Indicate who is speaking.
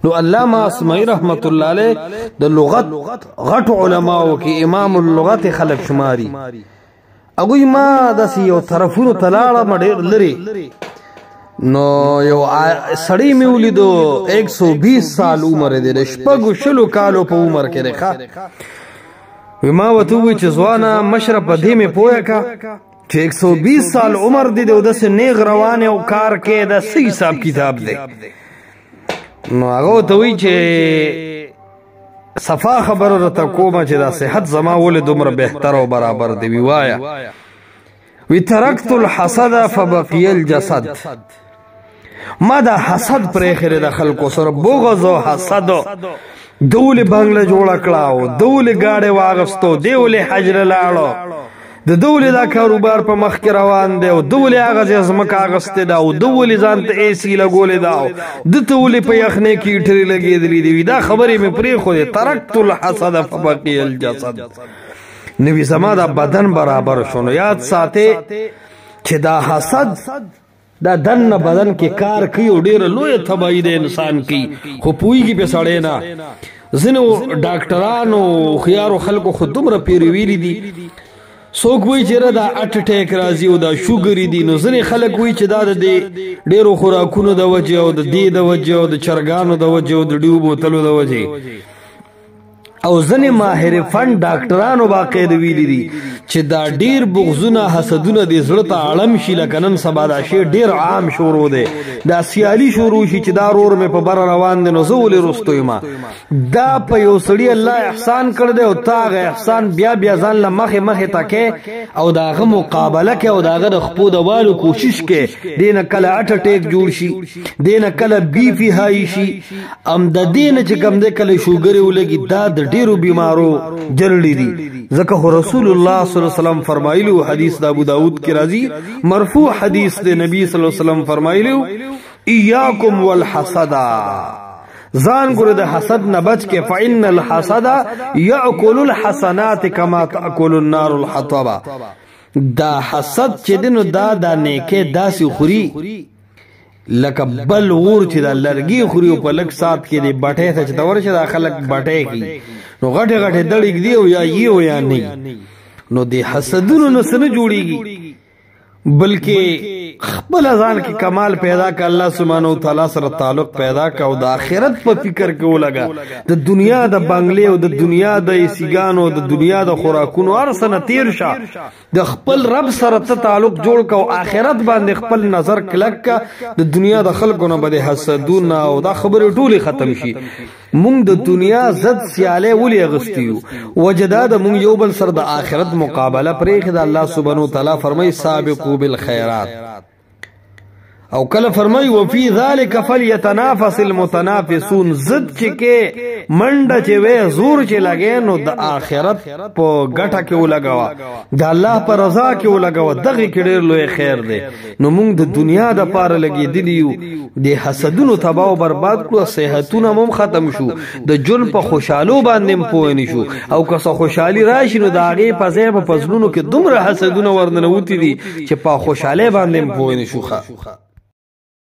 Speaker 1: نو علامہ اسمعی رحمت اللہ علیہ د لغت غټ علماء کی امام اللغت خلق شماری اگوی ما دسی یو طرفونو تلاړه مډیر لري نو یو سړی می ولیدو 120 سال عمر دی شپږو شلو کالو په عمر کې دی ما وته وی چې ځوانه مشرف دې می پوهه کا چې 120 سال عمر دی د دس نیغ روانه او کار کې د سی حساب کتاب دی نو هغه ته وی چې صفا خبره راته کومه چې دا صحت زما ولې دومره بهتر او برابر دی وایا وی ترکت الحسد فبقي الجسد ما دا حسد پر اخره د خلکو سره بغض او حسد دول بنگله جوړ کړاو دول گاډي واغستو دیول حجر لاړو د دول دا کاروبار په مخ کې روان دی او دول هغه ځمکه اغسته دا او دول ځان ته ایسی لګولې دا د تول په یخنه کې ټری لګېدلې دی دا خبرې مې پرې خو دې ترکت الحسد فبقي الجسد نبی زما دا بدن برابر شونه یاد ساته چې دا حسد دا دن بدن کې کار کوي او ډیر لوی تباہی د انسان کی خو پویږي په سړی نه ځینو ډاکټرانو خيارو خلکو خو دومره پیری ویلي دي څوک وایي چې دا اټیک راځي او دا شوګر دي نو ځینې خلک وایي چې دا د ډیرو خوراکونو د وجې او د دې د وجې او د چرګانو د وجې او د ډیو بوتلو د وجې او ځنې ماهر فن ډاکټرانو باقاعده ویلي دي چې دا ډیر بغضونه حسدونه د زړه ته اړم شي لکه نن سبا دا شی ډیر عام شروع دی دا سیالي شروع شي چې دا رور مې په بر روان دی نو زه ولې رستو یم دا په یو سړي الله احسان کړ دی او تا هغه احسان بیا ځان له مخې تکې او د هغه مقابله کې او د هغه د خپو د والو کوشش کې دی نه کله اټیک جوړ شي دی نه کله بی پی هاي شي ام د دې نه چې کوم دی کله شوګر ولګي دا د ډیرو بیمارو جلړي دي ځکه رسول الله صلی الله علیه وسلم فرمایلو حدیث د ابو داود کې راځي مرفوع حدیث د نبی صلی الله علیه وسلم فرمایلو ایاکم والحسد ځان ګره د حسد نه بچ کې فإن الحسد یاکل الحسنات کما تاکل النار الحطب دا حسد چې دنو دا د نیکه داسې خوري لکه بل ور چې د لرګي خوري په لک سات کې دی بټه ته چې تور شه د خلک بټه کی نو غټه دړګ دی او یا نه نو دی حسدونو نه سره جوړیږي بلکې خپل ځان کې کمال پیدا ک الله سبحانه و تعالی سره تعلق پیدا ک او د آخرت په فکر کې ولګا د دنیا د بنگلې او د دنیا د سیګانو د دنیا د خوراکونو ارسنه تیر شه د خپل رب سره ته تعلق جوړ ک او آخرت باندې خپل نظر کلک ک د دنیا د خلکو نه بده حسدونه او دا خبره ټوله ختم شي مونږ د دنیا زد سیاله ولي غستیو وجداد مونږ یو بل سره د آخرت مقابله پرې خدای الله سبحانه و تعالی فرمای سابقوا بالخيرات او کله فرمای وفي ذلك فليتنافس المتنافسون زد چکه منډه چې وې زور چې لګې نو د آخرت په ګټه کې ولګوا د الله پر رضا کې ولګوا دغه کې ډېر لوی خیر دی نو موږ د دنیا د پاره لګې دلیو د حسدونو تباہ او برباد کړو صحتونه هم ختم شو د جن په خوشالو باندې پوه نه شو او که څه خوشحالي راشي نو د هغه په ځای په پزلونو کې دومره حسدونه ورننوتی دي چې په خوشاله باندې پوه نه شو